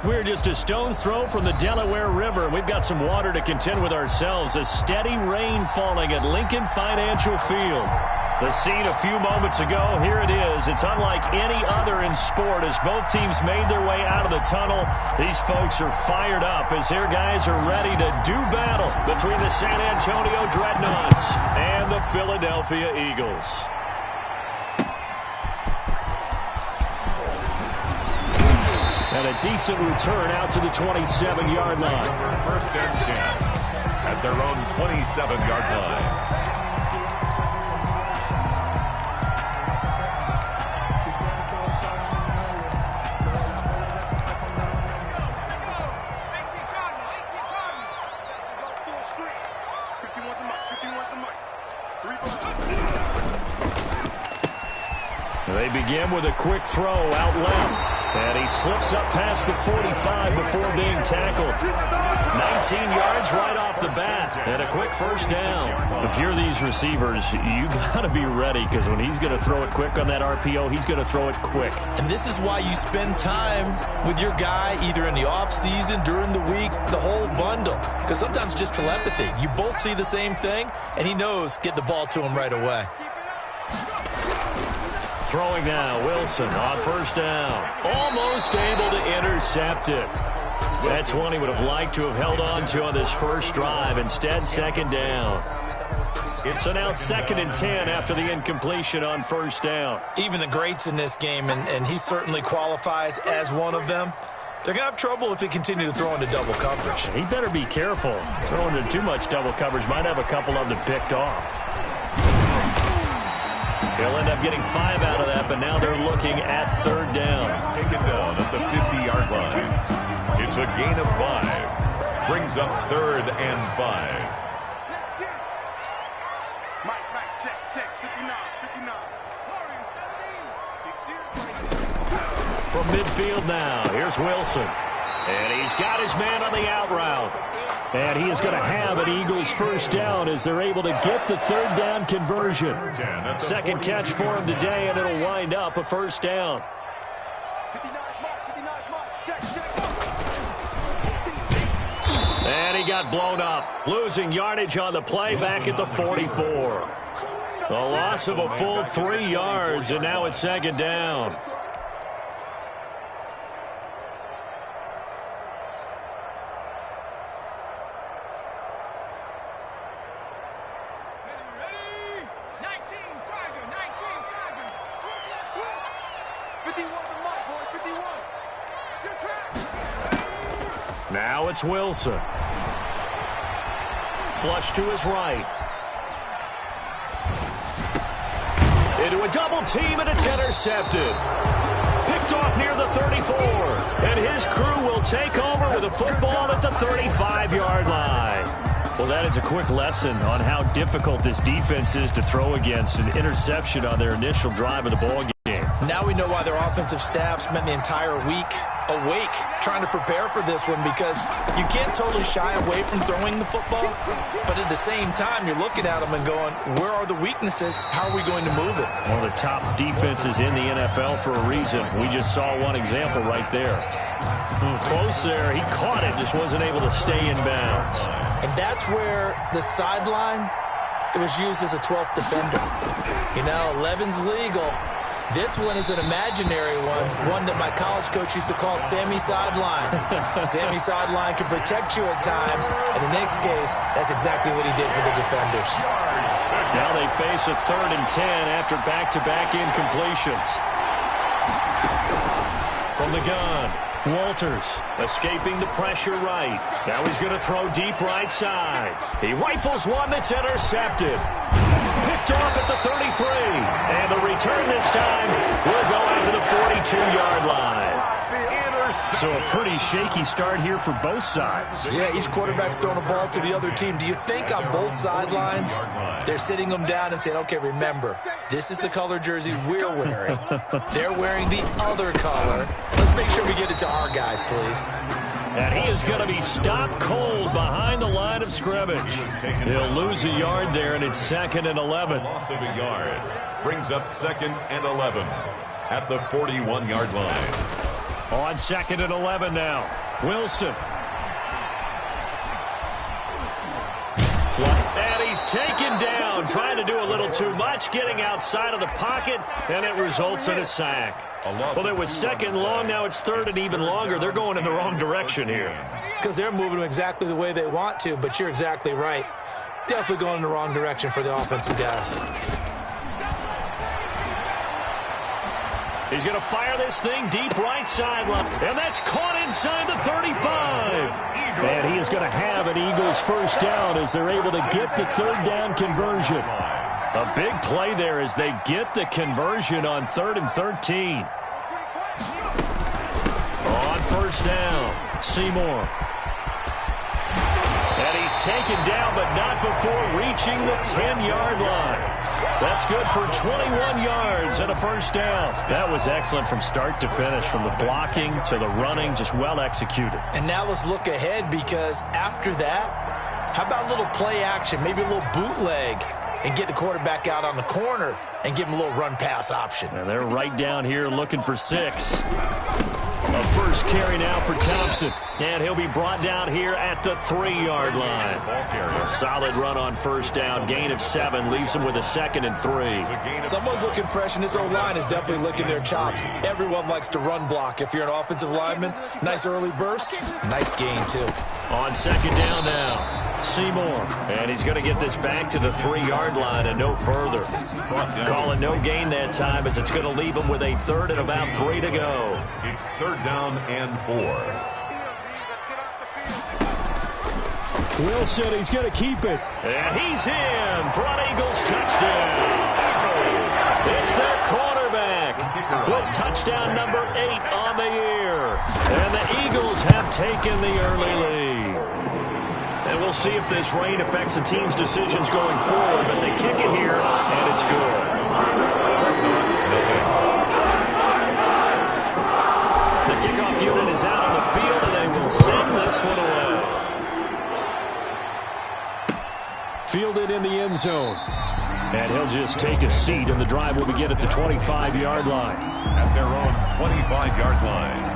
We're just a stone's throw from the Delaware River. We've got some water to contend with ourselves. A steady rain falling at Lincoln Financial Field. The scene a few moments ago, here it is. It's unlike any other in sport as both teams made their way out of the tunnel. These folks are fired up as their guys are ready to do battle between the San Antonio Dreadnoughts and the Philadelphia Eagles. And a decent return out to the 27-yard line. First and 10 at their own 27-yard line. They begin with a quick throw out left. And he slips up past the 45 before being tackled. 19 yards right off the bat. And a quick first down. If you're these receivers, you got to be ready because when he's going to throw it quick on that RPO, he's going to throw it quick. And this is why you spend time with your guy either in the offseason, during the week, the whole bundle. Because sometimes just telepathy. You both see the same thing, and he knows get the ball to him right away. Throwing now, Wilson on first down. Almost able to intercept it. That's one he would have liked to have held on to on this first drive. Instead, second down. So now second and 10 after the incompletion on first down. Even the greats in this game, and he certainly qualifies as one of them, they're going to have trouble if they continue to throw into double coverage. He better be careful. Throwing into too much double coverage might have a couple of them picked off. He'll end up getting 5 out of that, but now they're looking at third down. Taken down at the 50-yard line. It's a gain of 5. Brings up third and 5. Check. 59. From midfield now, here's Wilson. And he's got his man on the out route. And he is going to have an Eagles first down as they're able to get the third down conversion. Second catch for him today, and it'll wind up a first down. And he got blown up, losing yardage on the play back at the 44. A loss of a full 3 yards, and now it's second down. Now it's Wilson. Flush to his right. Into a double team, and it's intercepted. Picked off near the 34. And his crew will take over with a football at the 35-yard line. Well, that is a quick lesson on how difficult this defense is to throw against. An interception on their initial drive of the ball game. Now we know why their offensive staff spent the entire week awake trying to prepare for this one, because you can't totally shy away from throwing the football, but at the same time you're looking at them and going, where are the weaknesses? How are we going to move it? One of the top defenses in the NFL for a reason. We just saw one example right there. Close there. He caught it, just wasn't able to stay in bounds. And that's where the sideline, it was used as a 12th defender. You know, 11's legal. This one is an imaginary one that my college coach used to call Sammy Sideline. Sammy Sideline can protect you at times, and in this case, that's exactly what he did for the defenders. Now they face a 3rd and 10 after back-to-back incompletions. From the gun, Walters escaping the pressure right. Now he's going to throw deep right side. He rifles one that's intercepted. Picked off at the 33. And the return this time will go out to the 42-yard line. So a pretty shaky start here for both sides. Yeah, each quarterback's throwing a ball to the other team. Do you think on both sidelines they're sitting them down and saying, okay, remember, this is the color jersey we're wearing. They're wearing the other color. Let's make sure we get it to our guys, please. And he is going to be stopped cold behind the line of scrimmage. He'll lose a yard there, and it's 2nd and 11. Loss of a yard brings up 2nd and 11 at the 41-yard line. On 2nd and 11 now. Wilson. And he's taken down, trying to do a little too much, getting outside of the pocket, and it results in a sack. Well, it was 2nd and long, now it's 3rd and even longer. They're going in the wrong direction here. Because they're moving exactly the way they want to, but you're exactly right. Definitely going in the wrong direction for the offensive guys. He's going to fire this thing deep right sideline, and that's caught inside the 35. And he is going to have an Eagles first down as they're able to get the 3rd down conversion. A big play there as they get the conversion on 3rd and 13. On 1st down, Seymour. And he's taken down, but not before reaching the 10-yard line. That's good for 21 yards and a first down. That was excellent from start to finish, from the blocking to the running, just well executed. And now let's look ahead, because after that, how about a little play action, maybe a little bootleg, and get the quarterback out on the corner and give him a little run-pass option. And they're right down here looking for 6. A first carry now for Thompson. And he'll be brought down here at the 3-yard line. A solid run on 1st down. Gain of 7 leaves him with a 2nd and 3. Someone's looking fresh, and this O-line is definitely licking their chops. Everyone likes to run block. If you're an offensive lineman, nice early burst, nice gain too. On 2nd down now, Seymour. And he's going to get this back to the 3-yard line and no further. Calling no gain that time, as it's going to leave him with a 3rd and about 3 to go. It's 3rd down and 4. Wilson, he's going to keep it. And he's in for an Eagles touchdown. It's their quarterback with touchdown number 8 on the year. And the Eagles have taken the early lead. And we'll see if this rain affects the team's decisions going forward, but they kick it here, and it's good. The kickoff unit is out on the field, and they will send this one away. Fielded in the end zone. And he'll just take a seat, and the drive will begin at the 25-yard line. At their own 25-yard line.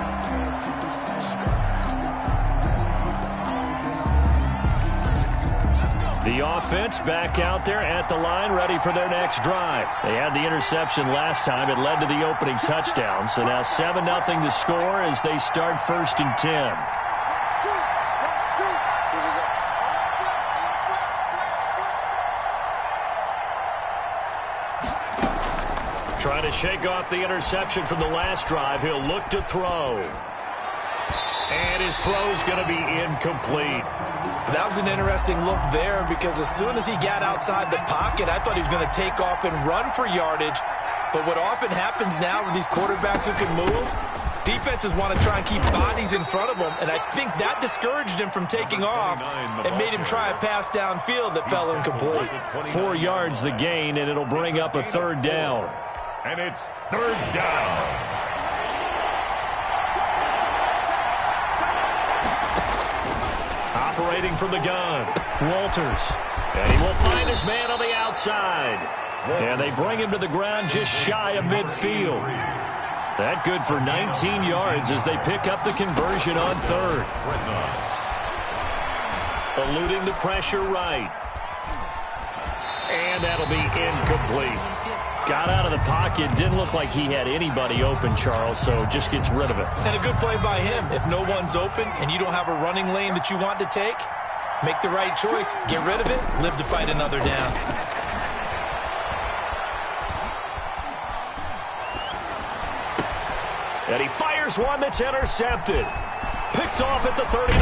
The offense back out there at the line, ready for their next drive. They had the interception last time. It led to the opening touchdown. So now 7-0 to score as they start 1st and 10. Trying to shake off the interception from the last drive. He'll look to throw. And his throw's going to be incomplete. That was an interesting look there, because as soon as he got outside the pocket, I thought he was going to take off and run for yardage. But what often happens now with these quarterbacks who can move, defenses want to try and keep bodies in front of them, and I think that discouraged him from taking off and made him try a pass downfield that fell incomplete. 4 yards the gain, and it'll bring up a 3rd down. And it's 3rd down. Operating from the gun, Walters. And he will find his man on the outside. And they bring him to the ground just shy of midfield. That good for 19 yards as they pick up the conversion on 3rd. Eluding the pressure right. And that'll be incomplete. Got out of the pocket. Didn't look like he had anybody open, Charles, so just gets rid of it. And a good play by him. If no one's open and you don't have a running lane that you want to take, make the right choice. Get rid of it. Live to fight another down. And he fires one that's intercepted. Picked off at the 39.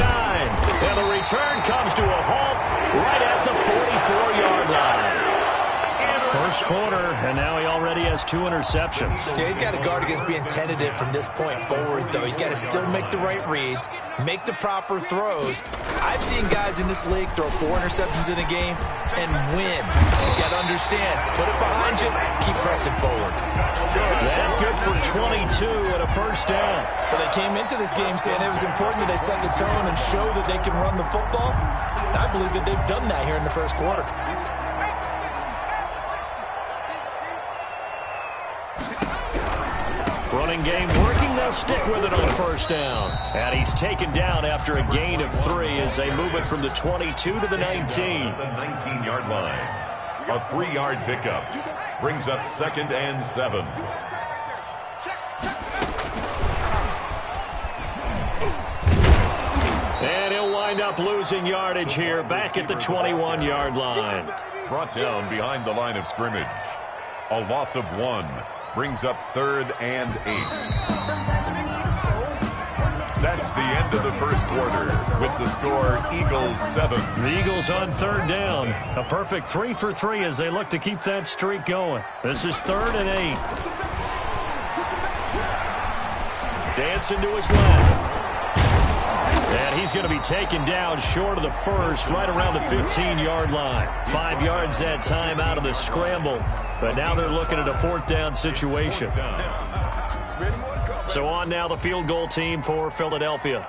And the return comes to a halt right at the 44-yard line. First quarter, and now he already has 2 interceptions. Yeah, he's got to guard against being tentative from this point forward, though. He's got to still make the right reads, make the proper throws. I've seen guys in this league throw 4 interceptions in a game and win. He's got to understand, put it behind you, keep pressing forward. That good for 22 and a first down. Well, they came into this game saying it was important that they set the tone and show that they can run the football. And I believe that they've done that here in the first quarter. Running game working they'll stick with it on first down. And he's taken down after a gain of 3 as they move it from the 22 to the 19. The 19-yard line. A 3-yard pickup brings up 2nd and 7. And he'll wind up losing yardage here back at the 21-yard line. Brought down behind the line of scrimmage. A loss of 1 brings up 3rd and 8. That's the end of the first quarter with the score Eagles 7. The Eagles on 3rd down. A perfect 3 for 3 as they look to keep that streak going. This is 3rd and 8. Dancing to his left. And he's going to be taken down short of the first, right around the 15-yard line. 5 yards that time out of the scramble. But now they're looking at a 4th down situation. So on now the field goal team for Philadelphia.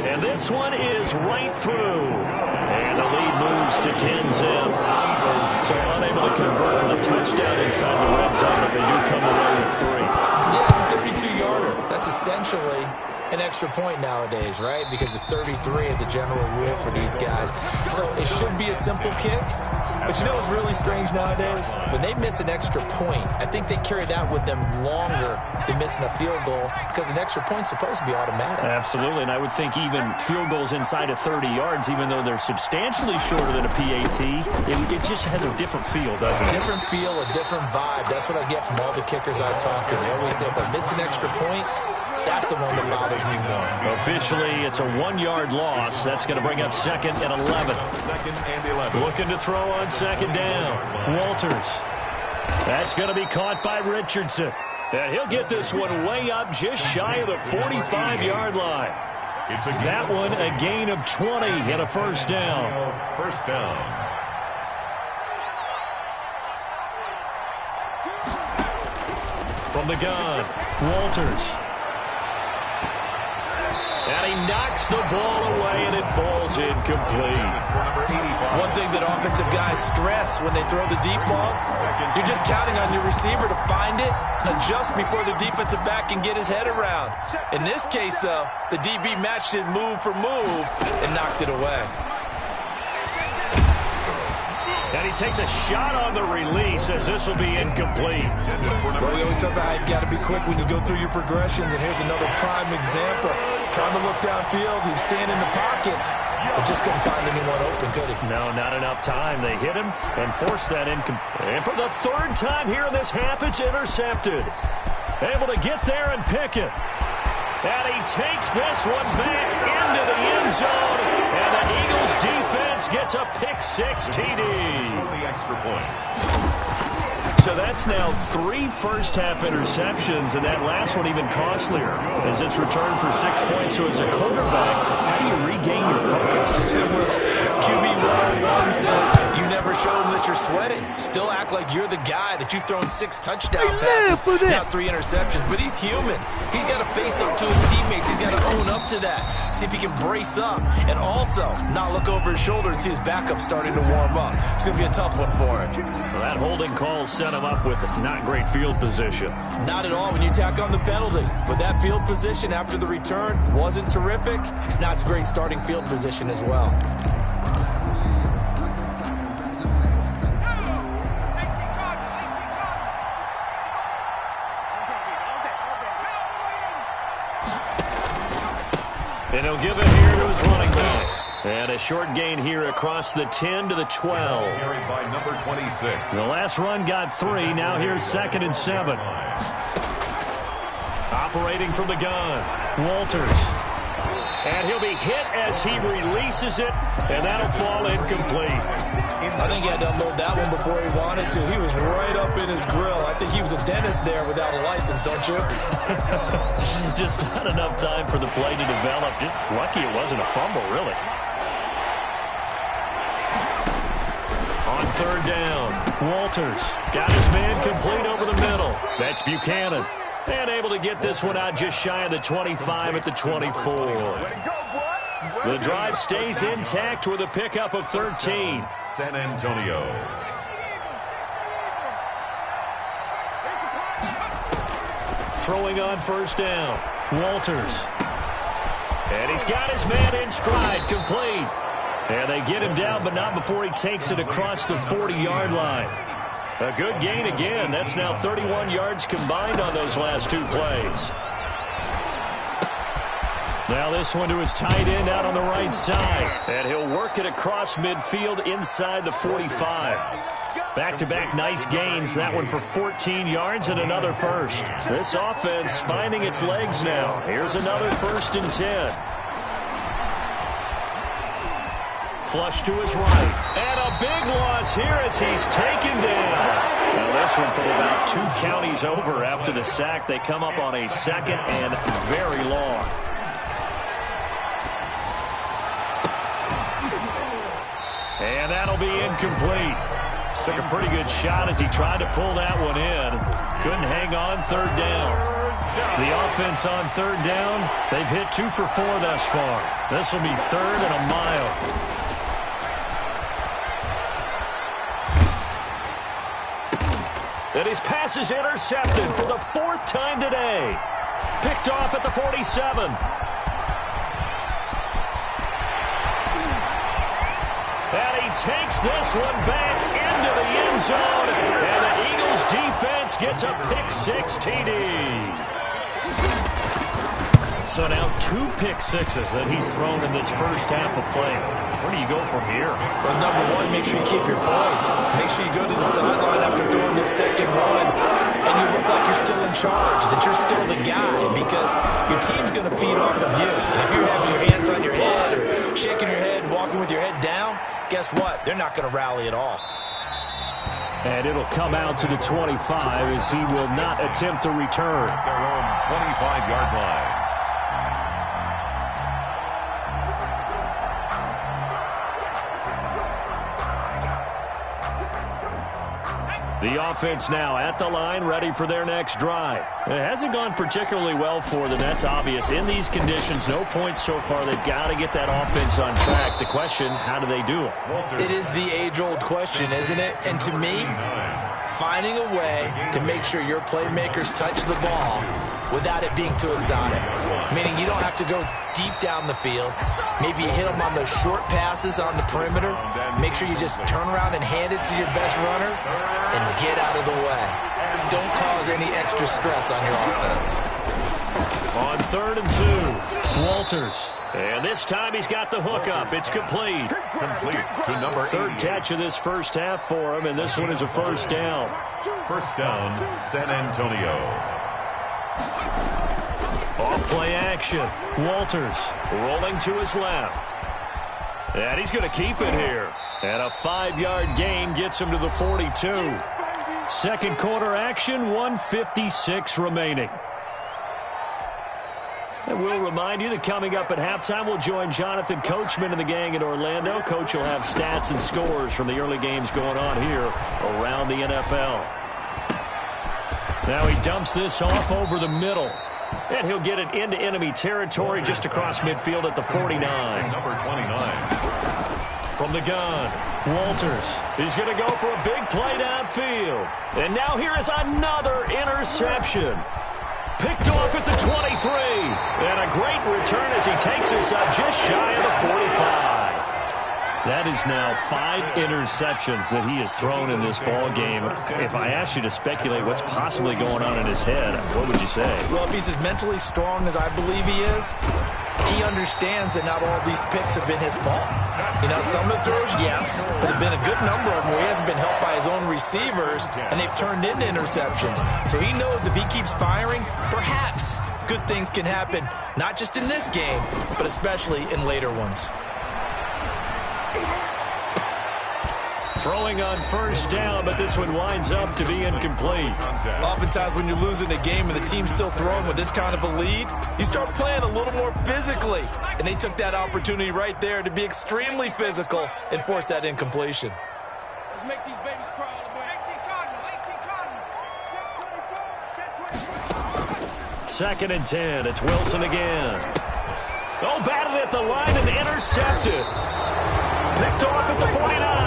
And this one is right through. And the lead moves to 10-zip. So unable to convert for the touchdown inside the red zone, but they do come away with 3. Yeah, it's a 32-yarder. That's essentially an extra point nowadays, right? Because it's 33 as a general rule for these guys. So it should be a simple kick. But you know what's really strange nowadays? When they miss an extra point, I think they carry that with them longer than missing a field goal because an extra point's supposed to be automatic. Absolutely, and I would think even field goals inside of 30 yards, even though they're substantially shorter than a PAT, it just has a different feel, doesn't it? Different feel, a different vibe. That's what I get from all the kickers I talk to. They always say, if I miss an extra point, that's the one that bothers me more. Officially, it's a 1-yard loss. That's going to bring up 2nd and 11. 2nd and 11. Looking to throw on 2nd down. Walters. That's going to be caught by Richardson. And he'll get this one way up just shy of the 45-yard line. That one a gain of 20 and a first down. First down. From the gun, Walters. And he knocks the ball away, and it falls incomplete. One thing that offensive guys stress when they throw the deep ball, you're just counting on your receiver to find it, adjust before the defensive back can get his head around. In this case, though, the DB matched it move for move and knocked it away. And he takes a shot on the release as this will be incomplete. Well, we always talk about how you've got to be quick when you go through your progressions, and here's another prime example. Trying to look downfield, he was standing in the pocket, but just couldn't find anyone open, could he? No, not enough time. They hit him and forced that incomplete. And for the 3rd time here in this half, it's intercepted. Able to get there and pick it. And he takes this one back into the end zone. And the Eagles defense gets a pick-6 TD. The extra point. So that's now 3 first-half interceptions, and that last one even costlier as it's returned for 6 points. So as a quarterback, how do you regain your focus? Well, QB 101 says you never show them that you're sweating. Still act like you're the guy that you've thrown 6 touchdown passes, now 3 interceptions. But he's human. He's got to face up to his teammates. He's got to own up to that. See if he can brace up and also not look over his shoulder and see his backup starting to warm up. It's going to be a tough one for him. Well, that holding call set him up with not great field position. Not at all when you tack on the penalty. But that field position after the return wasn't terrific. It's not a great starting field position as well. And he'll give it here to his running back. And a short gain here across the 10 to the 12. Carried by number 26. The last run got 3. Now here's 2nd and 7. Operating from the gun, Walters. And he'll be hit as he releases it, and that'll fall incomplete. I think he had to unload that one before he wanted to. He was right up in his grill. I think he was a dentist there without a license, don't you? Just not enough time for the play to develop. Just lucky it wasn't a fumble, really. On 3rd down, Walters got his man complete over the middle. That's Buchanan. And able to get this one out just shy of the 25 at the 24. The drive stays intact with a pickup of 13. San Antonio. throwing on first down. Walters. And he's got his man in stride, complete. And they get him down, but not before he takes it across the 40-yard line. A good gain again. That's now 31 yards combined on those last two plays. Now this one to his tight end out on the right side. And he'll work it across midfield inside the 45. Back-to-back nice gains. That one for 14 yards and another first. This offense finding its legs now. Here's another 1st and 10. Flush to his right. And a big loss here as he's taken down. Now this one from about 2 counties over after the sack. They come up on a 2nd and very long. And that'll be incomplete. Took a pretty good shot as he tried to pull that one in. Couldn't hang on 3rd down. The offense on 3rd down, they've hit 2 for 4 thus far. This will be 3rd and a mile. And his pass is intercepted for the 4th time today. Picked off at the 47. And he takes this one back into the end zone. And the Eagles defense gets a pick-6 TD. So now 2 pick-6s that he's thrown in this first half of play. Where do you go from here? Well, number one, make sure you keep your poise. Make sure you go to the sideline after throwing this second one, and you look like you're still in charge, that you're still the guy, because your team's going to feed off of you. And if you're having your hands on your head or shaking your head and walking with your head down, guess what? They're not going to rally at all. And it'll come out to the 25 as he will not attempt to return. Their own 25-yard line. The offense now at the line, ready for their next drive. It hasn't gone particularly well for them. That's obvious. In these conditions, no points so far. They've got to get that offense on track. The question, how do they do it? It is the age-old question, isn't it? And to me, finding a way to make sure your playmakers touch the ball without it being too exotic. Meaning you don't have to go deep down the field. Maybe you hit them on those short passes on the perimeter. Make sure you just turn around and hand it to your best runner and get out of the way. Don't cause any extra stress on your offense. On 3rd and 2, Walters. And this time he's got the hook up. It's complete. Complete to number 8. 3rd catch of this first half for him, and this one is a first down. First down, San Antonio. Off-play action. Walters rolling to his left. And he's going to keep it here. And a 5-yard gain gets him to the 42. Second quarter action, 1:56 remaining. And we'll remind you that coming up at halftime, we'll join Jonathan Coachman and the gang in Orlando. Coach will have stats and scores from the early games going on here around the NFL. Now he dumps this off over the middle. And he'll get it into enemy territory just across midfield at the 49. Number 29. From the gun, Walters. He's going to go for a big play downfield. And now here is another interception. Picked off at the 23. And a great return as he takes this up just shy of the 45. That is now 5 interceptions that he has thrown in this ball game. If I asked you to speculate what's possibly going on in his head, what would you say? Well, if he's as mentally strong as I believe he is, he understands that not all these picks have been his fault. You know, some of the throws, yes, but there have been a good number of them where he hasn't been helped by his own receivers, and they've turned into interceptions. So he knows if he keeps firing, perhaps good things can happen, not just in this game, but especially in later ones. Throwing on first down, but this one winds up to be incomplete. Oftentimes when you're losing a game and the team's still throwing with this kind of a lead, you start playing a little more physically. And they took that opportunity right there to be extremely physical and force that incompletion. Let's make these babies cry all the way. 2nd and 10. It's Wilson again. Oh, batted at the line and intercepted. Picked off at the 49.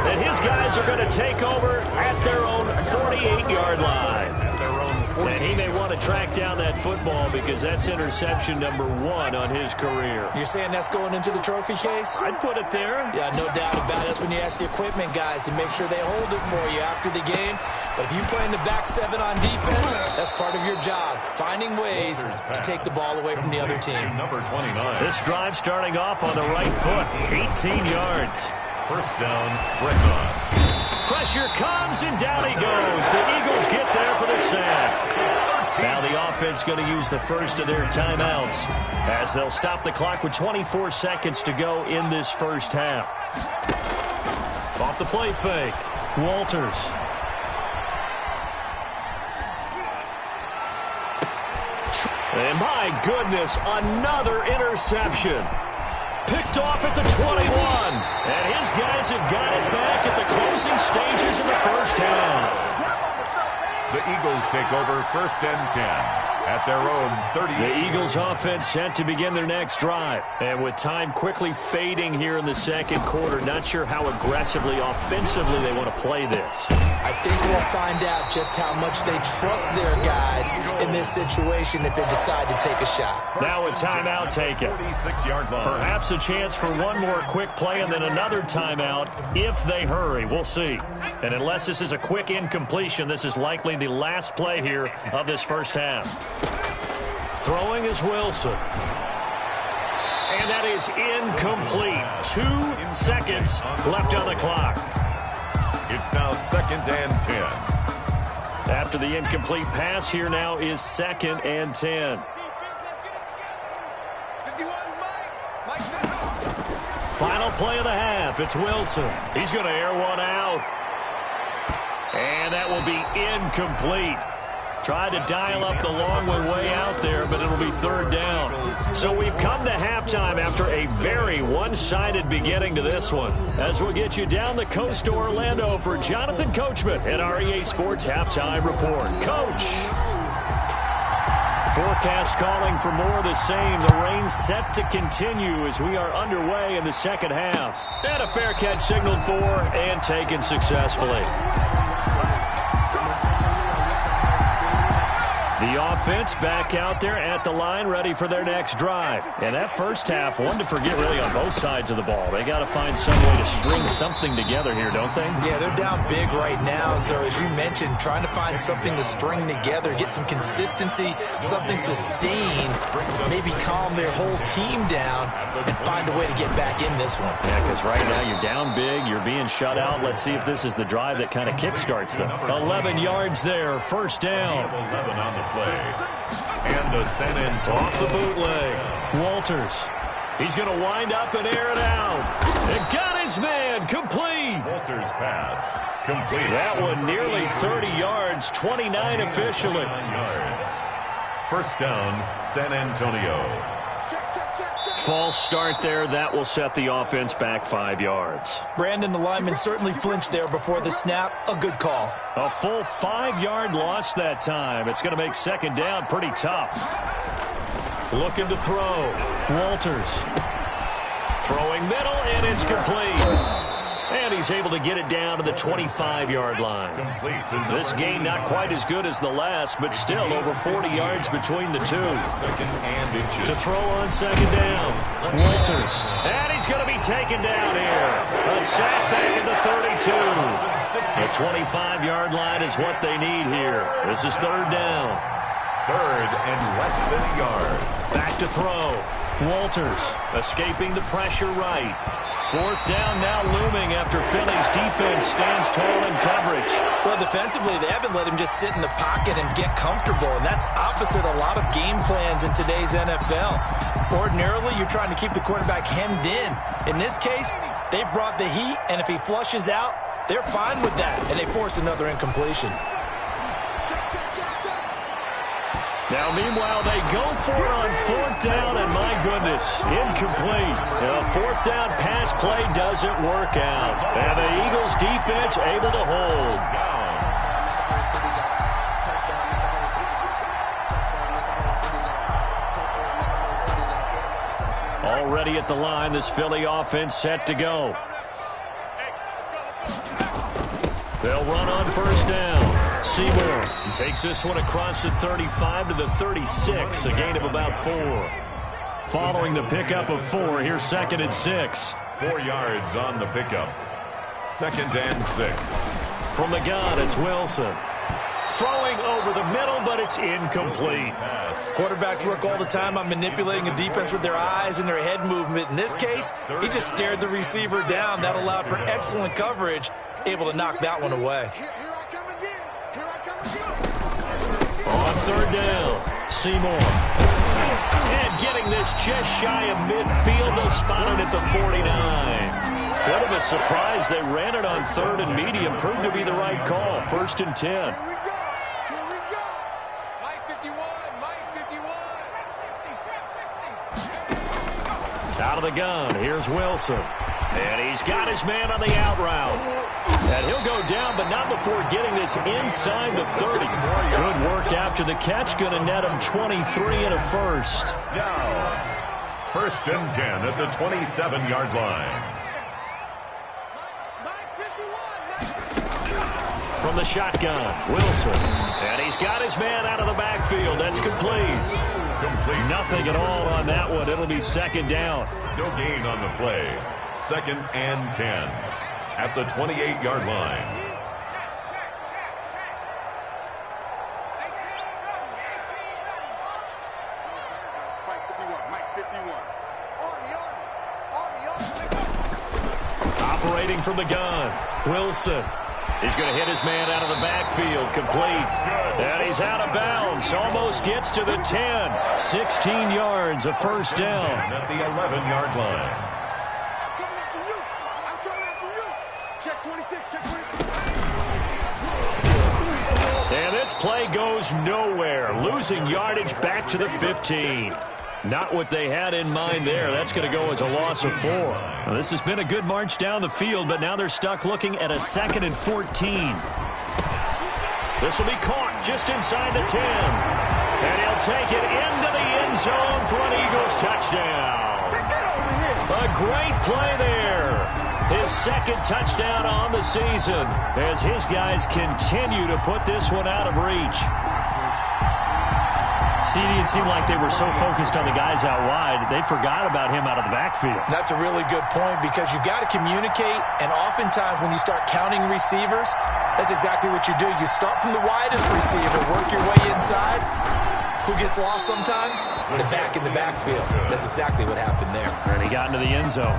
And his guys are going to take over at their own 48-yard line. At their own And he may want to track down that football because that's interception number 1 on his career. You're saying that's going into the trophy case? I'd put it there. Yeah, no doubt about it. That's when you ask the equipment guys to make sure they hold it for you after the game. But if you play in the back 7 on defense, that's part of your job, finding ways to take the ball away from the other team. Number 29. This drive starting off on the right foot, 18 yards. First down, Brecon. Pressure comes, and down he goes. The Eagles get there for the sack. Now the offense going to use the first of their timeouts as they'll stop the clock with 24 seconds to go in this first half. Off the play fake, Walters. And my goodness, another interception. Picked off at the 21. And his guys have got it back at the closing stages of the first half. The Eagles take over first and 10 at their own 30. The Eagles offense set to begin their next drive. And with time quickly fading here in the second quarter, not sure how aggressively, offensively they want to play this. I think we'll find out just how much they trust their guys in this situation if they decide to take a shot. Now a timeout taken. 46-yard line. Perhaps a chance for one more quick play and then another timeout if they hurry. We'll see. And unless this is a quick incompletion, this is likely the last play here of this first half. Throwing is Wilson. And that is incomplete. 2 seconds left on the clock. It's now second and 10. After the incomplete pass, here now is second and 10. Final play of the half. It's Wilson. He's going to air one out. And that will be incomplete. Tried to dial up the long way out there, but it'll be third down. So we've come to halftime after a very one-sided beginning to this one. As we'll get you down the coast to Orlando for Jonathan Coachman at our EA Sports Halftime Report. Coach! Forecast calling for more of the same. The rain set to continue as we are underway in the second half. And a fair catch signaled for and taken successfully. The offense back out there at the line, ready for their next drive. And that first half, one to forget really on both sides of the ball. They got to find some way to string something together here, don't they? Yeah, they're down big right now. So as you mentioned, trying to find something to string together, get some consistency, something sustained, maybe calm their whole team down and find a way to get back in this one. Yeah, because right now you're down big, you're being shut out. Let's see if this is the drive that kind of kickstarts them. 11 yards there, first down. 11 on the play. And the San Antonio off the bootleg. Walters. He's going to wind up and air it out. And got his man complete. Walters pass complete. That one nearly 30 yards, 29 officially. 29 yards. First down, San Antonio. False start there. That will set the offense back 5 yards. Brandon, the lineman certainly flinched there before the snap. A good call. A full 5-yard loss that time. It's going to make second down pretty tough. Looking to throw. Walters. Throwing middle, and it's complete. And he's able to get it down to the 25-yard line. This game not quite as good as the last, but still over 40 yards between the two. To throw on second down. Walters. And he's going to be taken down here. A sack back at the 32. The 25-yard line is what they need here. This is third down. Third and less than a yard. Back to throw. Walters escaping the pressure right. Fourth down now looming after Philly's defense stands tall in coverage. Well, defensively, they haven't let him just sit in the pocket and get comfortable, and that's opposite a lot of game plans in today's NFL. Ordinarily, you're trying to keep the quarterback hemmed in. In this case, they brought the heat, and if he flushes out, they're fine with that, and they force another incompletion. Now, meanwhile, they go for it on fourth down, and my goodness, incomplete. A fourth down pass play doesn't work out. And the Eagles defense able to hold. Already at the line, this Philly offense set to go. They'll run on first down. Seymour takes this one across the 35 to the 36, a gain of about 4. Following the pickup of 4, here's 2nd and 6. 4 yards on the pickup. 2nd and 6. From the gun, it's Wilson. Throwing over the middle, but it's incomplete. Quarterbacks work all the time on manipulating a defense with their eyes and their head movement. In this case, he just stared the receiver down. That allowed for excellent coverage, able to knock that one away. On 3rd down, Seymour. And getting this just shy of midfield, they'll spot it at the 49. Bit of a surprise. They ran it on 3rd and medium. Proved to be the right call. 1st and 10. Out of the gun, here's Wilson. And he's got his man on the out route. And he'll go down, but not before getting this inside the 30. Good work after the catch. Going to net him 23 and a first. Now, 1st and 10 at the 27-yard line. From the shotgun, Wilson. And he's got his man out of the backfield. That's complete. Nothing at all on that one. It'll be 2nd down. No gain on the play. 2nd and 10 at the 28-yard line. Operating from the gun, Wilson. He's going to hit his man out of the backfield, complete. And he's out of bounds, almost gets to the 10. 16 yards, a first down. At the 11-yard line. I'm coming after you. Check 26, check 26. And this play goes nowhere, losing yardage back to the 15. Not what they had in mind there. That's going to go as a loss of 4. Well, this has been a good march down the field, but now they're stuck looking at a 2nd and 14. This will be caught just inside the 10. And he'll take it into the end zone for an Eagles touchdown. A great play there. His 2nd touchdown on the season as his guys continue to put this one out of reach. CD, it seemed like they were so focused on the guys out wide, they forgot about him out of the backfield. That's a really good point because you've got to communicate, and oftentimes when you start counting receivers, that's exactly what you do. You start from the widest receiver, work your way inside. Who gets lost sometimes? The back in the backfield. That's exactly what happened there. And he got into the end zone.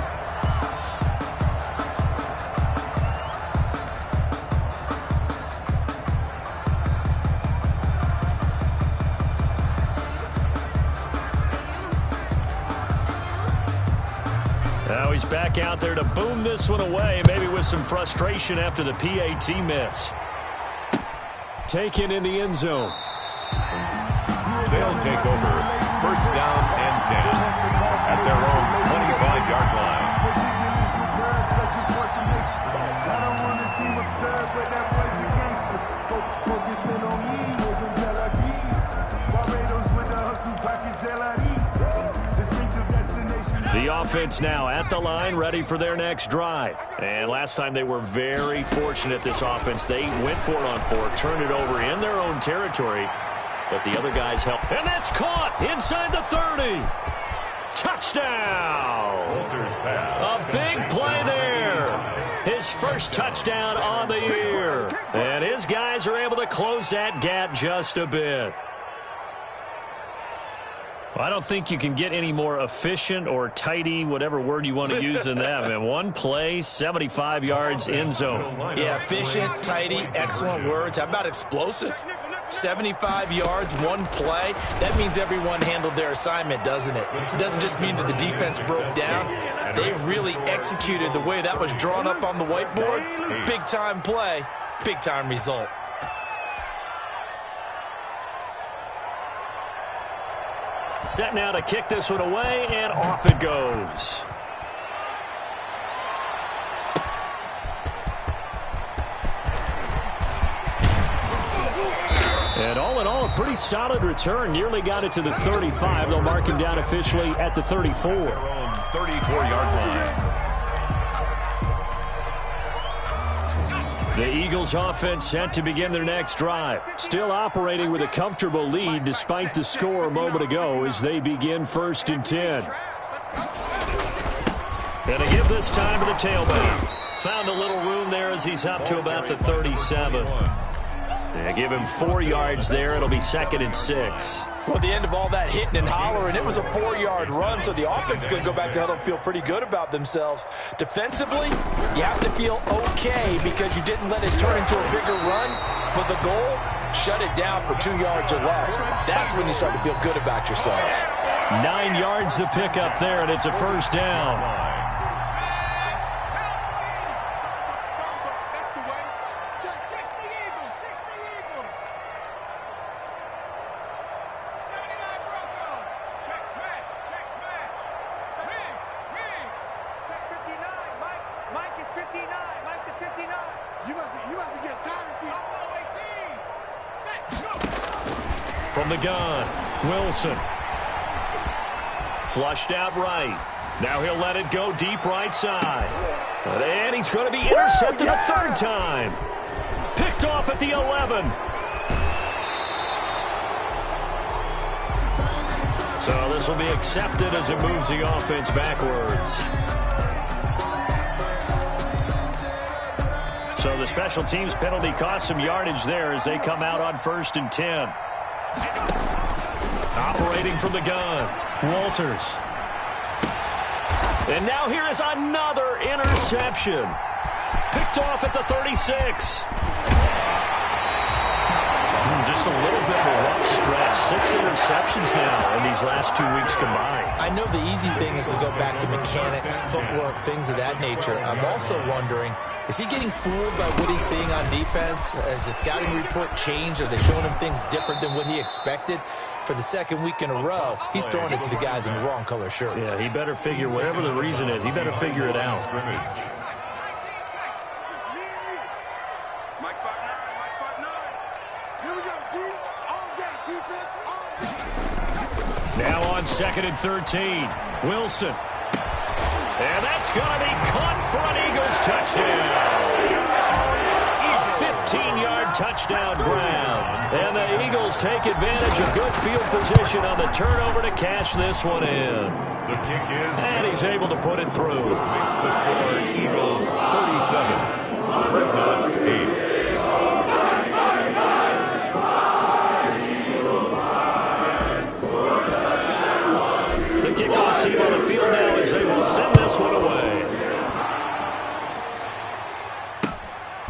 Now he's back out there to boom this one away, maybe with some frustration after the PAT miss. Taken in the end zone. They'll take over 1st down and 10 at their own 25-yard line. The offense now at the line, ready for their next drive. And last time they were very fortunate, this offense. They went for it on 4, turned it over in their own territory, but the other guys helped. And that's caught inside the 30. Touchdown! Walter's pass. A big play there. His first touchdown on the year. And his guys are able to close that gap just a bit. Well, I don't think you can get any more efficient or tidy, whatever word you want to use in that. Man, one play, 75 yards, end zone. Yeah, efficient, tidy, excellent words. How about explosive? 75 yards, one play. That means everyone handled their assignment, doesn't it? It doesn't just mean that the defense broke down. They really executed the way that was drawn up on the whiteboard. Big-time play, big-time result. Set now to kick this one away, and off it goes. And all in all, a pretty solid return. Nearly got it to the 35. They'll mark him down officially at the 34. Their own 34-yard line. The Eagles offense set to begin their next drive. Still operating with a comfortable lead despite the score a moment ago as they begin 1st and 10. And to give this time to the tailback. Found a little room there as he's up to about the 37. They give him 4 yards there. It'll be 2nd and 6. Well, at the end of all that hitting and hollering, it was a 4-yard run, so the offense is going to go back to huddle and feel pretty good about themselves. Defensively, you have to feel okay because you didn't let it turn into a bigger run, but the goal, shut it down for 2 yards or less. That's when you start to feel good about yourselves. 9 yards to pick up there, and it's a 1st down. From the gun, Wilson. Flushed out right. Now he'll let it go deep right side. And he's going to be intercepted a 3rd time. Picked off at the 11. So this will be accepted as it moves the offense backwards. So the special teams penalty cost some yardage there as they come out on 1st and 10. Operating from the gun, Walters. And now here is another interception. Picked off at the 36. Just a little bit of a rough stretch. 6 interceptions now in these last 2 weeks combined. I know the easy thing is to go back to mechanics, footwork, things of that nature. I'm also wondering, is he getting fooled by what he's seeing on defense? Has the scouting report changed? Are they showing him things different than what he expected? For the 2nd week in a row, he's throwing it to the guys in the wrong color shirts. Yeah, he better figure, whatever the reason is, he better figure it out. Now on 2nd and 13, Wilson. And that's going to be caught for an Eagles touchdown. 15-yard touchdown ground. And the Eagles take advantage of good field position on the turnover to cash this one in. The kick is... And he's able to put it through. Makes the score Eagles 37, Dreadnoughts 8. The kickoff team on the field now as they will send this one away.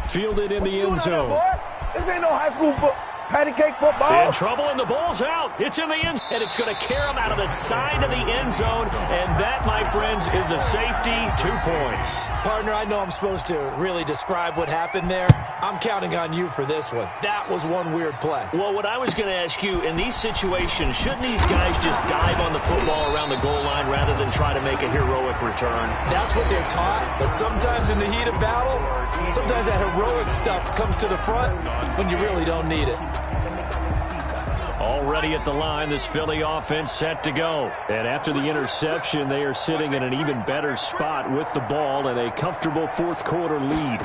Fielded in the end zone. This ain't no high school patty cake football. In trouble, and the ball's out. It's in the end zone, and it's going to carry him out of the side of the end zone, and that, my friends, is a safety, 2 points. Partner, I know I'm supposed to really describe what happened there. I'm counting on you for this one. That was one weird play. Well, what I was going to ask you, in these situations, shouldn't these guys just dive on the football around the goal line rather than try to make a heroic return? That's what they're taught, but sometimes in the heat of battle, sometimes that heroic stuff comes to the front when you really don't need it. Already at the line, this Philly offense set to go. And after the interception, they are sitting in an even better spot with the ball and a comfortable 4th quarter lead.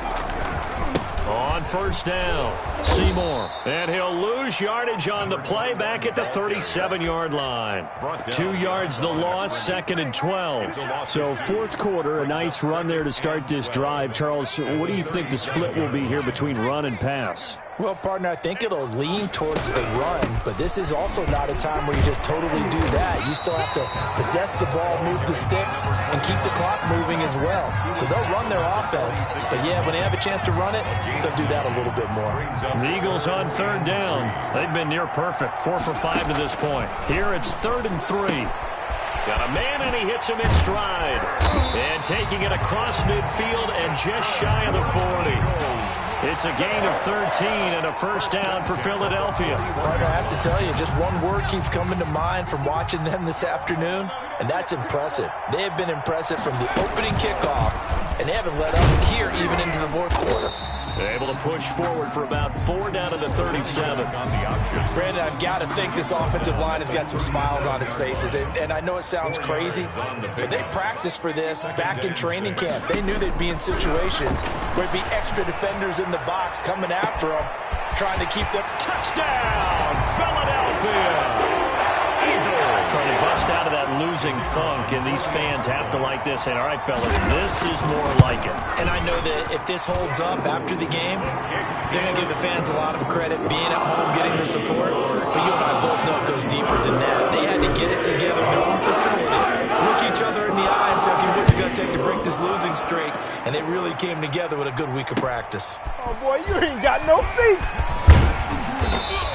On 1st down, Seymour. And he'll lose yardage on the play back at the 37-yard line. 2 yards the loss, 2nd and 12. So 4th quarter, a nice run there to start this drive. Charles, what do you think the split will be here between run and pass? Well, partner, I think it'll lean towards the run, but this is also not a time where you just totally do that. You still have to possess the ball, move the sticks, and keep the clock moving as well. So they'll run their offense, but yeah, when they have a chance to run it, they'll do that a little bit more. The Eagles on 3rd down. They've been near perfect, 4 for 5 to this point. Here it's 3rd and 3. Got a man, and he hits him in stride. And taking it across midfield and just shy of the 40. It's a gain of 13 and a 1st down for Philadelphia. Partner, I have to tell you, just one word keeps coming to mind from watching them this afternoon, and that's impressive. They have been impressive from the opening kickoff, and they haven't let up here even into the 4th quarter. They're able to push forward for about 4 down to the 37. Brandon, I've got to think this offensive line has got some smiles on its faces. And I know it sounds crazy, but they practiced for this back in training camp. They knew they'd be in situations where there'd be extra defenders in the the box coming after him, trying to keep them. Touchdown, Philadelphia! Trying to bust out of that losing funk, and these fans have to like this. And all right, fellas, this is more like it. And I know that if this holds up after the game, they're going to give the fans a lot of credit being at home, getting the support. But you and I both know it goes deeper than that. They had to get it together in their own facility, look each other in the eye and say, okay, what's it going to take to break this losing streak? And they really came together with a good week of practice. Oh, boy, you ain't got no feet.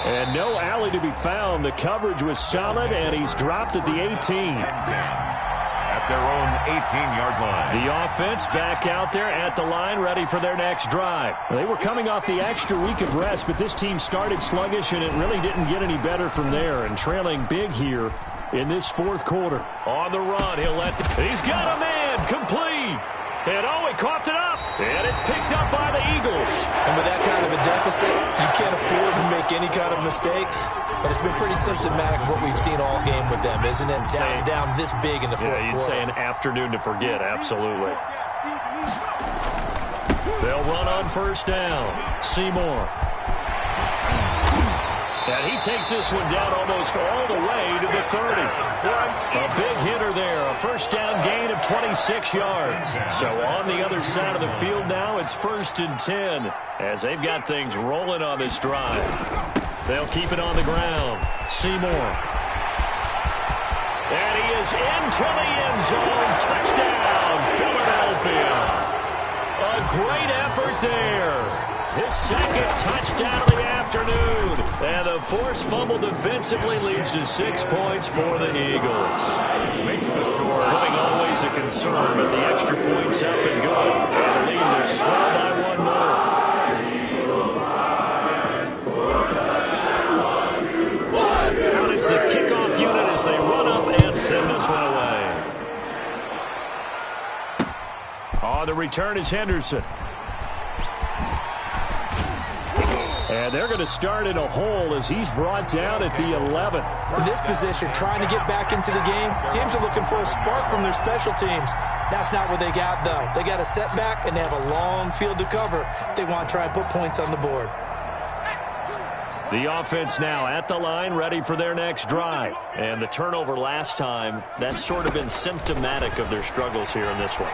And no alley to be found. The coverage was solid, and he's dropped at the 18. At their own 18-yard line. The offense back out there at the line, ready for their next drive. They were coming off the extra week of rest, but this team started sluggish, and it really didn't get any better from there. And trailing big here in this fourth quarter. On the run, he's got a man, complete. And he coughed it up. And it's picked up by the Eagles. And with that kind of a deficit, you can't afford to make any kind of mistakes. But it's been pretty symptomatic of what we've seen all game with them, isn't it? Down this big in the fourth quarter. You'd say an afternoon to forget, absolutely. They'll run on first down. Seymour. And he takes this one down almost all the way to the 30. A big hitter there. A first down gain of 26 yards. So on the other side of the field now, it's 1st and 10 as they've got things rolling on this drive. They'll keep it on the ground. Seymour. And he is into the end zone. Touchdown, Philadelphia. A great effort there. His second touchdown of the afternoon. And the forced fumble defensively leads to 6 points for the Eagles. Makes the score. Footing always a concern, but the extra points up and good. And the lead is swelled by one more. Out is the kickoff unit as they run up and send this one away. On the return is Henderson. And they're going to start in a hole as he's brought down at the 11. In this position, trying to get back into the game, teams are looking for a spark from their special teams. That's not what they got, though. They got a setback, and they have a long field to cover if they want to try and put points on the board. The offense now at the line, ready for their next drive. And the turnover last time, that's sort of been symptomatic of their struggles here in this one.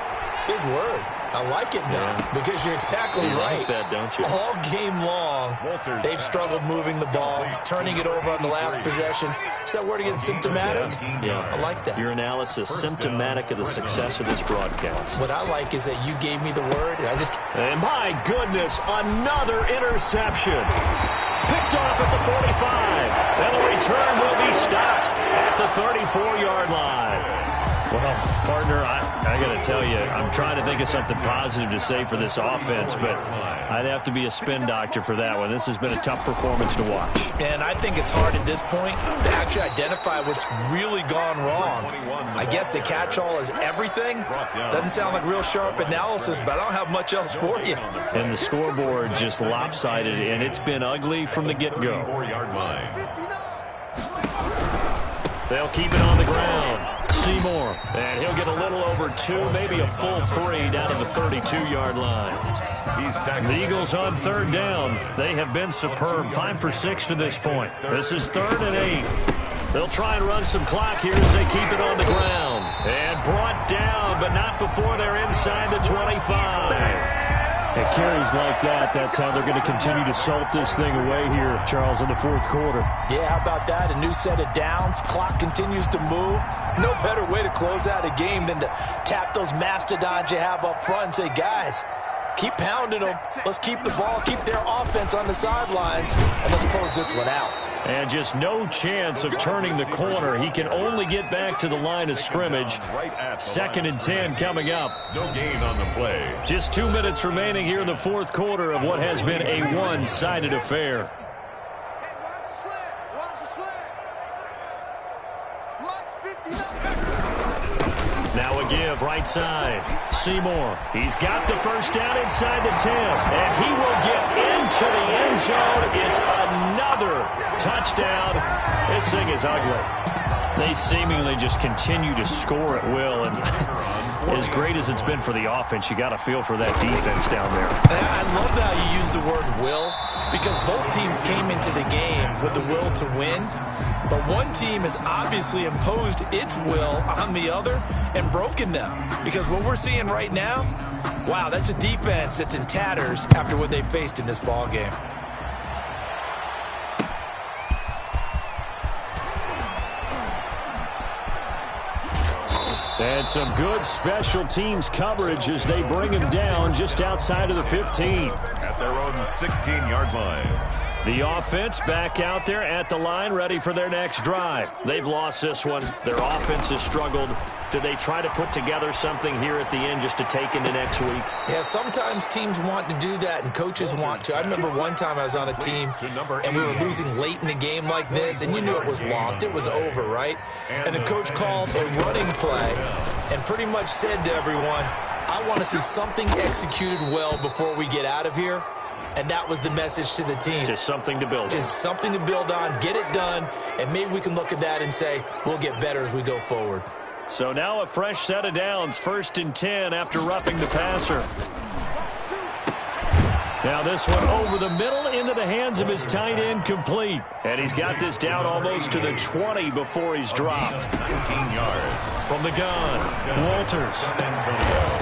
Big word. I like it, though, because you're exactly right. Like that, don't you? All game long, they've struggled moving the ball, turning it over on the last possession. Is that word again, symptomatic? Yeah. I like that. Your analysis, symptomatic of the success of this broadcast. What I like is that you gave me the word, and I just... And my goodness, another interception. Picked off at the 45. And the return will be stopped at the 34-yard line. Well, partner, I got to tell you, I'm trying to think of something positive to say for this offense, but I'd have to be a spin doctor for that one. This has been a tough performance to watch. And I think it's hard at this point to actually identify what's really gone wrong. I guess the catch-all is everything. Doesn't sound like real sharp analysis, but I don't have much else for you. And the scoreboard just lopsided, and it's been ugly from the get-go. 4-yard line. They'll keep it on the ground. Seymour, and he'll get a little over 2, maybe a full 3 down to the 32-yard line. The Eagles on third down. They have been superb. 5 for 6 to this point. This is 3rd and 8. They'll try and run some clock here as they keep it on the ground. And brought down, but not before they're inside the 25. It carries like that. That's how they're going to continue to salt this thing away here, Charles, in the fourth quarter. Yeah, how about that? A new set of downs. Clock continues to move. No better way to close out a game than to tap those mastodons you have up front and say, guys, keep pounding them. Let's keep the ball, keep their offense on the sidelines, and let's close this one out. And just no chance of turning the corner. He can only get back to the line of scrimmage. 2nd and 10 coming up. No gain on the play. Just 2 minutes remaining here in the fourth quarter of what has been a one-sided affair. Now a give right side. Seymour. He's got the first down inside the 10. And he will get into the end zone. It's another touchdown. This thing is ugly. They seemingly just continue to score at will. And As great as it's been for the offense, you got to feel for that defense down there. And I love how you use the word will, because both teams came into the game with the will to win. But one team has obviously imposed its will on the other and broken them. Because what we're seeing right now, wow, that's a defense that's in tatters after what they faced in this ball game. And some good special teams coverage as they bring him down just outside of the 15. At their own 16-yard line. The offense back out there at the line, ready for their next drive. They've lost this one. Their offense has struggled. Do they try to put together something here at the end just to take into next week? Yeah, sometimes teams want to do that and coaches want to. I remember one time I was on a team and we were losing late in the game like this, and you knew it was lost. It was over, right? And the coach called a running play and pretty much said to everyone, I want to see something executed well before we get out of here. And that was the message to the team. Just something to build on. Just something to build on, get it done, and maybe we can look at that and say, we'll get better as we go forward. So now a fresh set of downs, 1st and 10 after roughing the passer. Now this one over the middle into the hands of his tight end, complete. And he's got this down almost to the 20 before he's dropped. 19 yards. From the gun, Walters.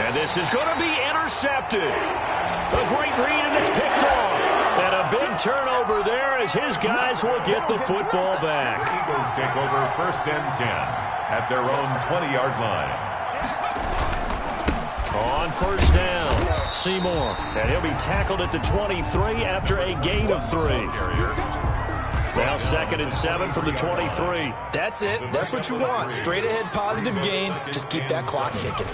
And this is going to be intercepted. A great read, and it's picked off. And a big turnover there as his guys will get the football back. The Eagles take over 1st and 10 at their own 20-yard line. On 1st down, Seymour. And he'll be tackled at the 23 after a gain of 3. Now 2nd and 7 from the 23. That's it. That's what you want. Straight ahead positive gain. Just keep that clock ticking.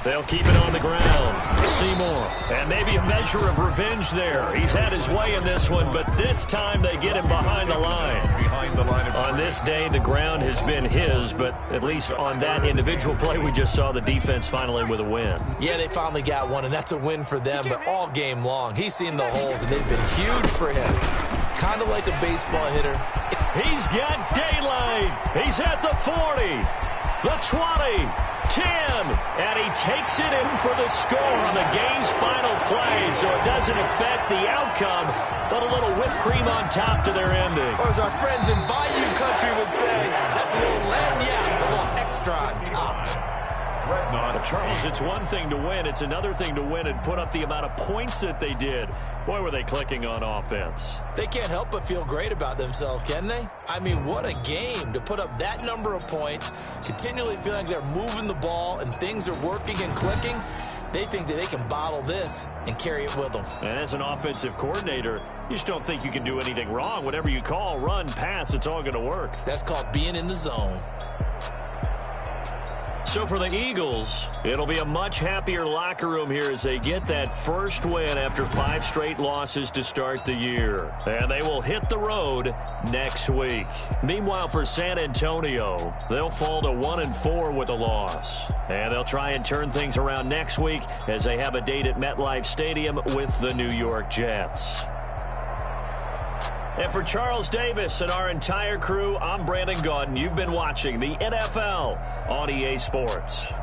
They'll keep it on the ground. Seymour. And maybe a measure of revenge there. He's had his way in this one, but this time they get him behind the line. Behind the line of on this day, the ground has been his, but at least on that individual play, we just saw the defense finally with a win. Yeah, they finally got one, and that's a win for them, but all game long, he's seen the holes, and they've been huge for him. Kind of like a baseball hitter. He's got daylight. He's at the 40, the 20, 10, and he takes it in for the score on the game's final play, so it doesn't affect the outcome, but a little whipped cream on top to their ending. Or as our friends in Bayou Country would say, that's a little lagniappe, a little extra on top. But Charles, it's one thing to win. It's another thing to win and put up the amount of points that they did. Boy, were they clicking on offense. They can't help but feel great about themselves, can they? I mean, what a game to put up that number of points, continually feeling like they're moving the ball and things are working and clicking. They think that they can bottle this and carry it with them. And as an offensive coordinator, you just don't think you can do anything wrong. Whatever you call, run, pass, it's all going to work. That's called being in the zone. So for the Eagles, it'll be a much happier locker room here as they get that first win after 5 straight losses to start the year. And they will hit the road next week. Meanwhile, for San Antonio, they'll fall to 1-4 with a loss. And they'll try and turn things around next week as they have a date at MetLife Stadium with the New York Jets. And for Charles Davis and our entire crew, I'm Brandon Gaudin. You've been watching the NFL on EA Sports.